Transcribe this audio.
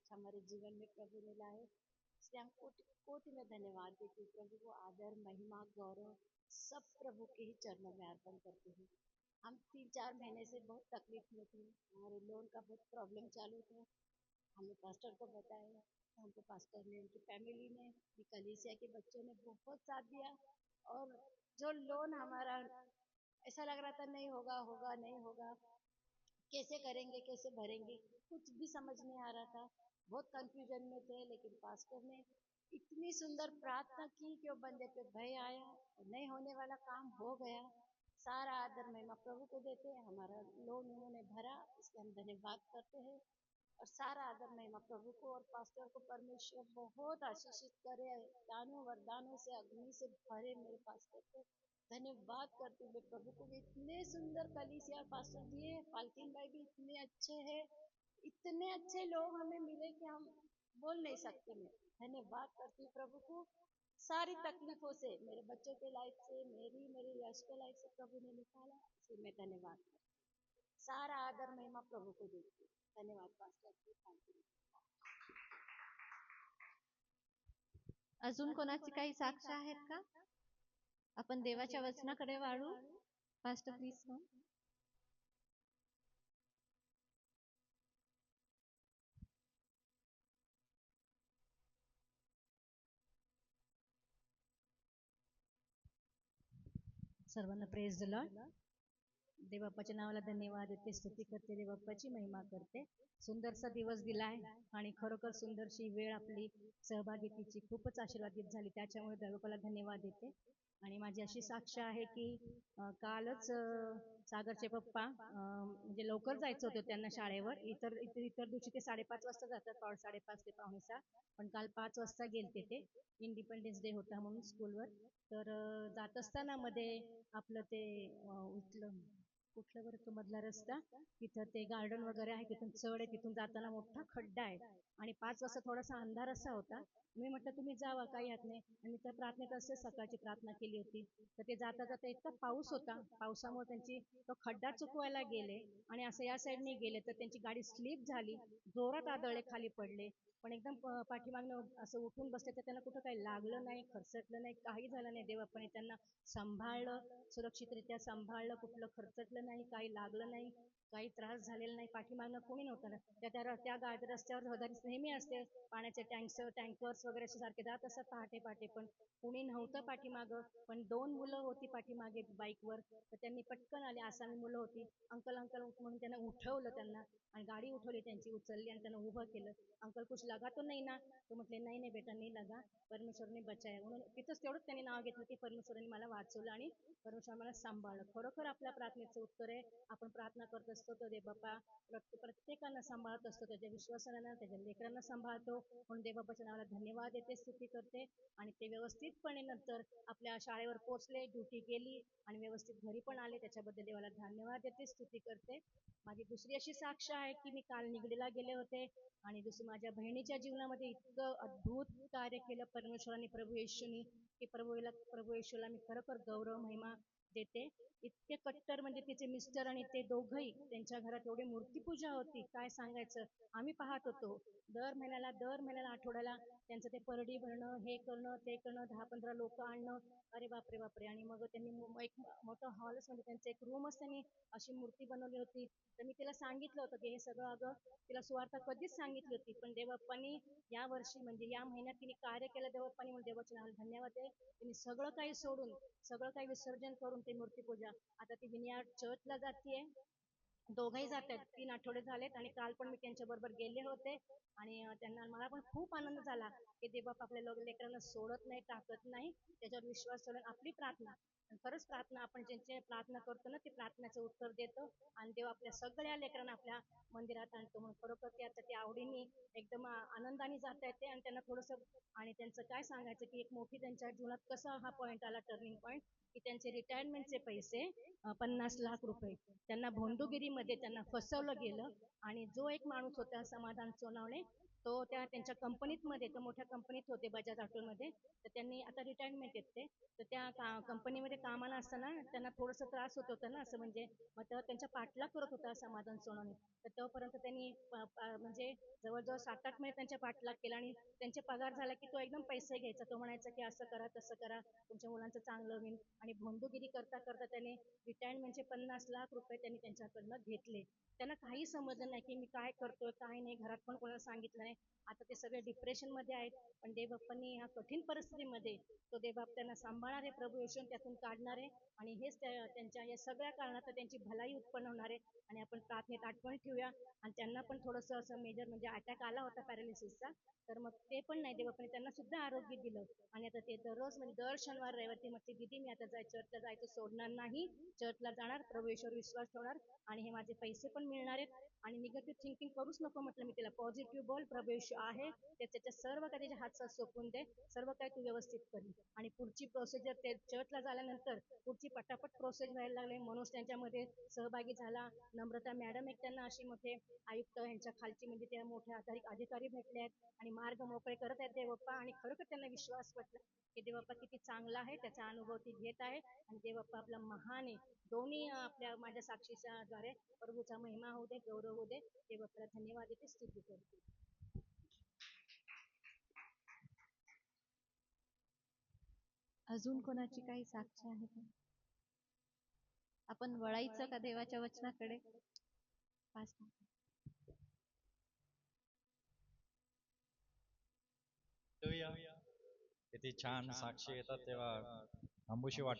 आज हमारे जीवन में प्रभु ने लाए, इसलिए हम कोटि कोटि में धन्यवाद देते हैं। प्रभु को आदर महिमा गौरव सब प्रभु के ही चरणों में अर्पण करते हैं। हम 3-4 महीने से बहुत तकलीफ में थे, हमारे लोन का बहुत प्रॉब्लम चालू था। हमने पास्टर को बताया, हमको पास्टर ने, उनकी फैमिली ने, कलीसिया के बच्चों ने बहुत साथ दिया। और जो लोन हमारा ऐसा लग रहा था नहीं होगा होगा नहीं होगा, कैसे करेंगे कैसे भरेंगे, कुछ भी समझ नहीं आ रहा था, बहुत कंफ्यूजन में थे। लेकिन पास्टर ने इतनी सुंदर प्रार्थना की कि वो बंदे पे भय आया और नहीं होने वाला काम हो गया। सारा आदर महिमा प्रभु को देते हैं। हमारा लोन उन्होंने भरा, इसलिए हम धन्यवाद करते हैं। और सारा आदर महिमा प्रभु को और पास्टर को परमेश्वर बहुत आशीषित करे, दानों वरदानों से अग्नि से भरे मेरे पास्टर को। धन्यवाद करती हूँ मैं प्रभु को, इतने सुंदर कलीसिया पास्टर दिए। फाल्टीन भाई भी इतने अच्छे हैं, इतने अच्छे लोग हमें मिले कि हम बोल नहीं सकते। मैं धन्यवाद करती हूँ प्रभु को। सारी तकलीफों से, मेरे बच्चों के लाइफ से, मेरे यश के लाइफ से प्रभु ने निकाला, इसलिए मैं धन्यवाद करती हूँ। सारा आदर महिमा प्रभु को देती हूँ। धन्यवाद पास्टर जी, थैंक यू। अजून कोणाची काही साक्ष आहेत का? आपण देवाच्या वचनाकडे वाळू. Pastor please come. सर्वांना प्रेज द लॉर्ड. देवबाप्पाच्या नावाला धन्यवाद देते, स्तुती करते, देवबाप्पाची महिमा करते. सुंदरसा दिवस दिलाय आणि खरोखर सुंदरशी वेळ आपली सहभागितीची खूपच आशीर्वादित झाली, त्याच्यामुळे देवबाप्पाला धन्यवाद देते. आणि माझी अशी साक्ष आहे की कालच सागरचे पप्पा म्हणजे लवकर जायचं होतं त्यांना शाळेवर. इतर दिवशी ते 5:30 वाजता जातात, 5:30 ते 5:45, पण काल 5 वाजता गेलते ते. इंडिपेंडन्स डे होता म्हणून स्कूलवर. तर जात असताना मध्ये आपलं ते कुठलं बरं तो मधला रस्ता, तिथं ते गार्डन वगैरे आहे, तिथून चढ आहे, तिथून जाताना मोठा खड्डा आहे. आणि 5 वाजता थोडासा अंधार असा होता. मी म्हटलं तुम्ही जावा, काही हात नाही. आणि त्या प्रार्थनेत असे सकाळची प्रार्थना केली होती. तर ते जाता जाता इतका पाऊस होता, पावसामुळे त्यांची तो खड्डा चुकवायला गेले आणि असं या साईडने गेले तर त्यांची गाडी स्लिप झाली, जोरात आदळले, खाली पडले. पण एकदम पाठीमागनं असं उठून बसले तर त्यांना कुठं काही लागलं नाही, खरचटलं नाही, काही झालं नाही. देवापणे त्यांना सांभाळलं, सुरक्षितरित्या सांभाळलं, कुठलं खरचटलं नाही, काही लागलं नाही, काही त्रास झालेला नाही. पाठीमागनं कोणी नव्हतं. त्या रस्त्यावर रहदारी नेहमी असते, पाण्याचे टँकर्स वगैरे सारखे जात असतात पहाटे पहाटे, पण कुणी नव्हतं पाठीमागं. पण 2 मुलं होती पाठीमागे बाईकवर, तर त्यांनी पटकन आले, आसामी मुलं होती. अंकल अंकल म्हणून त्यांना उठवलं त्यांना, आणि गाडी उठवली त्यांची, उचलली आणि त्यांना उभं केलं. अंकल कुछ लगा तो नाही ना? तो म्हटले नाही नाही बेटा नाही लगा, परमेश्वरने बचाया. म्हणून तिथंच तेवढंच त्यांनी नाव घेतलं की परमेश्वराने मला वाचवलं आणि परमेश्वर मला सांभाळलं. खरोखर आपल्या प्रार्थनेचं उत्तर आहे. आपण प्रार्थना करत असतो तर देव बाप्पा प्रत्येकाला सांभाळत असतो, त्याच्या विश्वासाला, त्याच्या लेकरांना सांभाळतो. म्हणून देवबाप्पाच्या नावाला धन्यवाद देते, स्तुती करते. आणि ते व्यवस्थितपणे नंतर आपल्या शाळेवर पोहोचले, ड्युटी केली आणि व्यवस्थित घरी पण आले, त्याच्याबद्दल देवाला धन्यवाद देते, स्तुती करते. माझी दुसरी अशी साक्ष आहे की मी काल निगडीला गेले होते आणि दुसरी माझ्या बहिणीच्या जीवनामध्ये इतकं अद्भुत कार्य केलं परमेश्वराने, प्रभू येशूनी, की प्रभू येशूला मी खरोखर गौरव महिमा देते. इतके कट्टर म्हणजे तिचे मिस्टर आणि ते दोघंही, त्यांच्या घरात एवढी मूर्तीपूजा होती, काय सांगायचं. आम्ही पाहत होतो दर महिन्याला आठवड्याला त्यांचं ते परडी भरणं, हे करणं ते करणं, 10-15 लोक आणणं. अरे बापरे बापरे. आणि मग त्यांनी एक मोठं हॉलच, म्हणजे त्यांचं एक रूमच त्यांनी अशी मूर्ती बनवली होती. तर मी तिला सांगितलं होतं की हे सगळं, अगं तिला सुवार्ता कधीच सांगितली होती, पण देवबाप्पांनी या वर्षी म्हणजे या महिन्यात तिने कार्य केलं देवबाप्पांनी, म्हणून देवाच्या नावाला धन्यवाद आहे. तिने सगळं काही सोडून, सगळं काही विसर्जन करून ते मूर्तीपूजा, आता ती विनियार्ड चर्चला जातीये. दोघंही जात आहेत, 3 आठवडे झालेत. आणि काल पण मी त्यांच्या बरोबर गेले होते आणि त्यांना, मला पण खूप आनंद झाला की देवबाप आपल्या लेकरांना सोडत नाही, टाकत नाही, त्याच्यावर विश्वास ठेवून आपली प्रार्थना. खरंच प्रार्थना, आपण ज्यांची प्रार्थना करतो ना, ते प्रार्थनेचं उत्तर देतो आणि देव आपल्या सगळ्या लेकरांना आपल्या मंदिरात आणतो. म्हणून खरोखर ते आता ते आवडीने एकदम आनंदाने जाता येते. आणि त्यांना थोडंसं, आणि त्यांचं काय सांगायचं की एक मोठी त्यांच्या जीवनात कसा हा पॉईंट आला, टर्निंग पॉईंट, की त्यांचे रिटायरमेंटचे पैसे 50 लाख रुपये त्यांना भोंदूगिरीमध्ये त्यांना फसवलं गेलं. आणि जो एक माणूस होता समाधान सोनावणे, तो त्यांच्या कंपनीमध्ये, तो मोठ्या कंपनीत होते बजाज ऑटोमध्ये. तर त्यांनी आता रिटायरमेंट येते. तर त्या कंपनीमध्ये कामाला असताना त्यांना थोडंसं त्रास होत होता ना, असं म्हणजे मग तेव्हा त्यांच्या पाठलाग करत होता समाधान सोनवणे. तर तोपर्यंत त्यांनी म्हणजे जवळजवळ 7-8 महिने त्यांच्या पाठलाग केला आणि त्यांचे पगार झाला की तो एकदम पैसे घ्यायचा. तो म्हणायचा की असं करा तसं करा, तुमच्या मुलांचं चांगलं होईल. आणि भोंदूगिरी करता करता त्याने रिटायरमेंटचे 50 लाख रुपये त्यांनी त्यांच्याकडनं घेतले. त्यांना काही समजलं नाही की मी काय करतोय काय नाही, घरात पण कोणाला सांगितलं नाही. आता ते सगळे डिप्रेशनमध्ये आहेत. पण देवबाप्पांनी ह्या कठीण परिस्थितीमध्ये तो देवबाप त्यांना सांभाळणार आहे, प्रभू येशून त्यातून काढणार आहे. आणि हेच त्यांच्या या सगळ्या कारणात त्यांची भलाई उत्पन्न होणार आहे. आणि आपण प्रार्थनेत आठवण ठेवूया. आणि त्यांना पण थोडंसं असं मेजर म्हणजे अटॅक आला होता पॅरालिसिसचा. तर मग ते पण नाही, देवबाप्पाने त्यांना सुद्धा आरोग्य दिलं. आणि आता ते दररोज म्हणजे दर शनिवार रविवारी म्हटली दीदी मी आता चर्चला जायचं सोडणार नाही, चर्चला जाणार, प्रभू येशूवर विश्वास ठेवणार. आणि हे माझे पैसे पण मिळणार आहेत. आणि निगेटिव्ह थिंकिंग करूच नको म्हटलं मी तिला, पॉझिटिव्ह बोल, प्रभू येशू आहे, त्याच्या सर्व काही त्याच्या हातात सोपवून दे, सर्व काही तू व्यवस्थित कर. आणि पुढची प्रोसिजर ते चर्चला झाल्यानंतर पुढची पटापट प्रोसेस व्हायला लागले. मनोज त्यांच्यामध्ये सहभागी झाला. नम्रता मॅडम एक त्यांना अशी मोठे आयुक्त यांच्या खालची म्हणजे त्या मोठ्या अधिकारी भेटले आहेत आणि मार्ग मोकळे करत आहेत देवप्पा. आणि खरोखर त्यांना विश्वास पटला की देवप्पा किती चांगला आहे, त्याचा अनुभव ती घेत आहे. आणि देवप्पा आपला महान आहे. दोन्ही आपल्या माझ्या साक्षीच्या द्वारे प्रभूचा महिमा होऊ दे, गौरव होऊ दे. देवप्पाला धन्यवाद देते, स्तुती करते. अजून कोणाची काही साक्ष आहे का? आपण वळायचं का देवाच्या वचनाकडे? किती छान साक्षी येतात तेव्हा थांबूशी वाटत